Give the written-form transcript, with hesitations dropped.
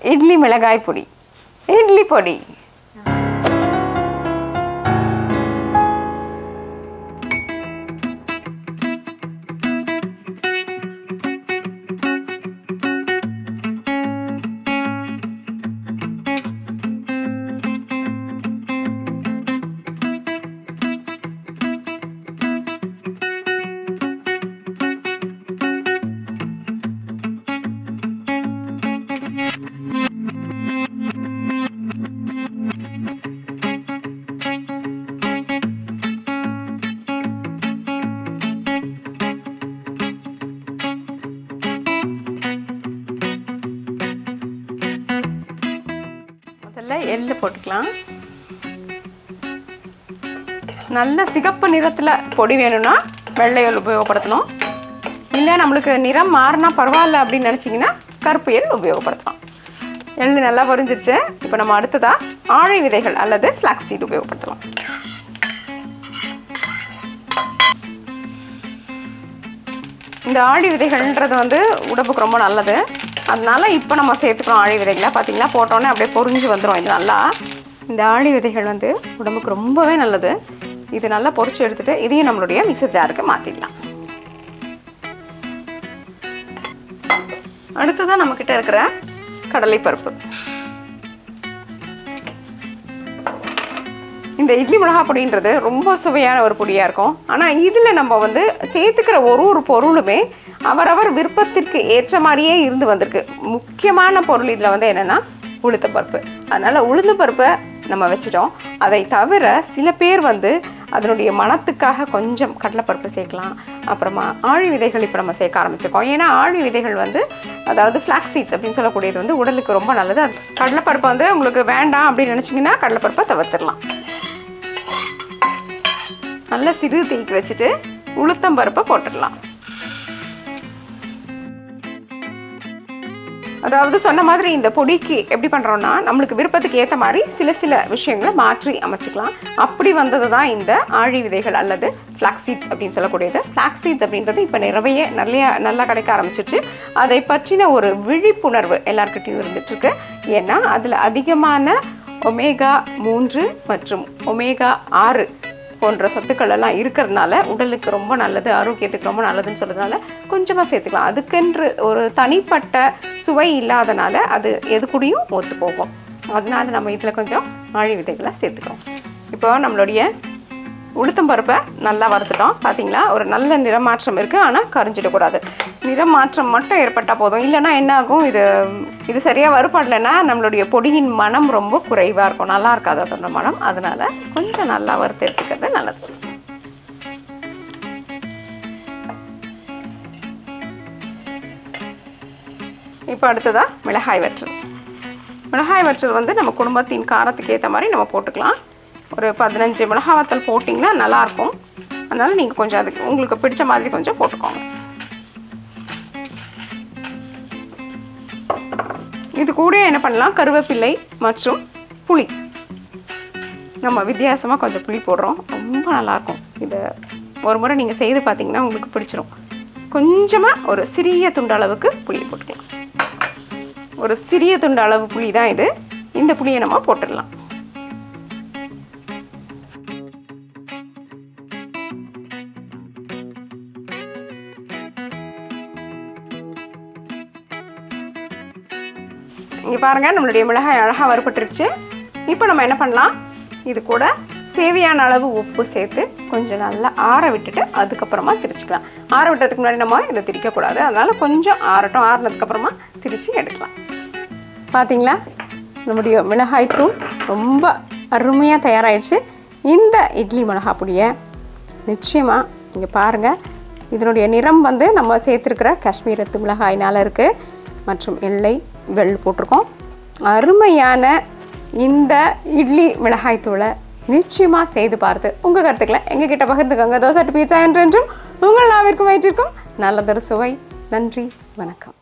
இட்லி மிளகாய் பொடி, இட்லி பொடி. எள்ளு போட்டுக்கலாம். நல்ல சிகப்பு நிறத்தில் பொடி வேணும்னா வெள்ளை எள் உபயோகப்படுத்தணும். இல்லை நம்மளுக்கு நிறம் மாறினா பரவாயில்ல அப்படின்னு நினச்சிங்கன்னா கருப்பு எள் உபயோகப்படுத்தலாம். எள்ளு நல்லா பொரிஞ்சிருச்சு. இப்போ நம்ம அடுத்ததாக ஆழை விதைகள் அல்லது ஃப்ளாக்ஸ் சீட் உபயோகப்படுத்தலாம். இந்த ஆழி விதைகள்ன்றது வந்து உடம்புக்கு ரொம்ப நல்லது. அதனால இப்போ நம்ம சேர்த்துக்கிறோம் ஆழி விதைகளை. பார்த்திங்கன்னா போட்டோன்னே அப்படியே பொரிஞ்சு வந்துடும். இது நல்லா இந்த ஆழி விதைகள் வந்து உடம்புக்கு ரொம்பவே நல்லது. இது நல்லா பொரிச்சு எடுத்துகிட்டு இதையும் நம்மளுடைய மிக்சர் ஜாருக்கு மாற்றிடலாம். அடுத்ததான் நம்மக்கிட்ட இருக்கிற கடலைப்பருப்பு. இந்த இட்லி மிளகா பொடின்றது ரொம்ப சுவையான ஒரு பொடியாக இருக்கும். ஆனால் இதில் நம்ம வந்து சேர்த்துக்கிற ஒரு பொருளுமே அவரவர் விருப்பத்திற்கு ஏற்ற மாதிரியே இருந்து வந்திருக்கு. முக்கியமான பொருள் இதில் வந்து என்னென்னா உளுத்தம்பருப்பு. அதனால் உளுந்தம்பருப்பை நம்ம வச்சுட்டோம். அதை தவிர சில பேர் வந்து அதனுடைய மணத்துக்காக கொஞ்சம் கடலைப்பருப்பு சேர்க்கலாம். அப்புறமா ஆழி விதைகள் இப்போ நம்ம சேர்க்க ஆரம்பிச்சிருக்கோம். ஏன்னா ஆழி விதைகள் வந்து அதாவது ஃப்ளாக்ஸ் சீட்ஸ் அப்படின்னு சொல்லக்கூடியது வந்து உடலுக்கு ரொம்ப நல்லது. அது கடலைப்பருப்பை வந்து உங்களுக்கு வேண்டாம் அப்படின்னு நினச்சிங்கன்னா கடலைப்பருப்பை தவிர்த்துடலாம். நல்ல சிறு தீக்கு வச்சுட்டு உளுத்தம்பருப்பை போட்டுடலாம். அதாவது சொன்ன மாதிரி இந்த பொடிக்கு எப்படி பண்ணுறோன்னா நம்மளுக்கு விருப்பத்துக்கு ஏற்ற மாதிரி சில விஷயங்களை மாற்றி அமைச்சிக்கலாம். அப்படி வந்தது தான் இந்த ஆழி விதைகள் அல்லது ஃப்ளாக்ஸ் சீட்ஸ் அப்படின்னு சொல்லக்கூடியது. ஃப்ளாக்ஸ் சீட்ஸ் அப்படின்றது இப்போ நல்லா கிடைக்க ஆரம்பிச்சிருச்சு. அதை பற்றின ஒரு விழிப்புணர்வு எல்லாருக்கிட்டையும் இருந்துகிட்ருக்கு. ஏன்னா அதில் அதிகமான ஒமேகா 3 மற்றும் ஒமேகா 6 போன்ற சத்துக்கள் எல்லாம் இருக்கிறதுனால உடலுக்கு ரொம்ப நல்லது, ஆரோக்கியத்துக்கு ரொம்ப நல்லதுன்னு சொல்கிறதுனால கொஞ்சமாக சேர்த்துக்கலாம். அதுக்கென்று ஒரு தனிப்பட்ட சுவை இல்லாதனால அது எது கூடயும் ஒத்து போகும். அதனால நம்ம இதில் கொஞ்சம் ஆழி விதைகளை சேர்த்துக்கிறோம். இப்போ நம்மளுடைய உளுத்தம்பருப்பை நல்லா வறுத்துட்டோம். பார்த்தீங்களா, ஒரு நல்ல நிறமாற்றம் இருக்குது. ஆனால் கரிஞ்சிடக்கூடாது. நிறமாற்றம் மட்டும் ஏற்பட்டால் போதும். இல்லைன்னா என்ன ஆகும், இது சரியாக வறுப்படலைன்னா நம்மளுடைய பொடியின் மனம் ரொம்ப குறைவாக இருக்கும், நல்லா இருக்காது அதோட மனம். அதனால் கொஞ்சம் நல்லா வறுத்து எடுத்துக்கிறது நல்லது. இப்போ அடுத்ததாக மிளகாய் வற்றல். மிளகாய் வற்றல் வந்து நம்ம குடும்பத்தின் காரத்துக்கு ஏற்ற மாதிரி நம்ம போட்டுக்கலாம். ஒரு 15 மிளகாய் வத்தல் போட்டிங்கன்னா நல்லாயிருக்கும். அதனால் நீங்கள் கொஞ்சம் அதுக்கு உங்களுக்கு பிடிச்ச மாதிரி கொஞ்சம் போட்டுக்கோங்க. இது கூட என்ன பண்ணலாம், கருவேப்பிலை மற்றும் புளி. நம்ம வித்தியாசமாக கொஞ்சம் புளி போடுறோம், ரொம்ப நல்லாயிருக்கும். இதை ஒரு முறை நீங்கள் செய்து பார்த்தீங்கன்னா உங்களுக்கு பிடிச்சிரும். கொஞ்சமாக ஒரு சிறிய துண்டு அளவுக்கு புளி போட்டுக்கலாம். ஒரு சிறிய துண்டு அளவு புளி தான் இது. இந்த புளியை நம்ம போட்டுடலாம். இங்கே பாருங்கள், நம்மளுடைய மிளகாய் அழகாக வறுபட்டுருச்சு. இப்போ நம்ம என்ன பண்ணலாம், இது கூட தேவையான அளவு உப்பு சேர்த்து கொஞ்சம் நல்லா ஆற விட்டுட்டு அதுக்கப்புறமா திரிச்சிக்கலாம். ஆற விட்டதுக்கு முன்னாடி நம்ம இதை திரிக்கக்கூடாது. அதனால் கொஞ்சம் ஆறட்டும். ஆறினதுக்கப்புறமா திரித்து எடுக்கலாம். பார்த்தீங்களா, நம்முடைய மிளகாய்த்தூள் ரொம்ப அருமையாக தயாராகிடுச்சு. இந்த இட்லி மிளகா பொடியை நிச்சயமாக நீங்கள் பாருங்கள். இதனுடைய நிறம் வந்து நம்ம சேர்த்துருக்கிற காஷ்மீரத்து மிளகாயினால் இருக்குது. மற்றும் எள்ளை வெள்ளை போட்டிருக்கோம். அருமையான இந்த இட்லி மிளகாய் தூளை நிச்சயமாக செய்து பார்த்து உங்கள் கருத்துக்களை எங்ககிட்ட பகிர்ந்துக்கோங்க. தோசை பீட்சா என்றென்றும் உங்கள் நாவிற்கும் வயிற்றிற்கும் நல்லதொரு சுவை. நன்றி, வணக்கம்.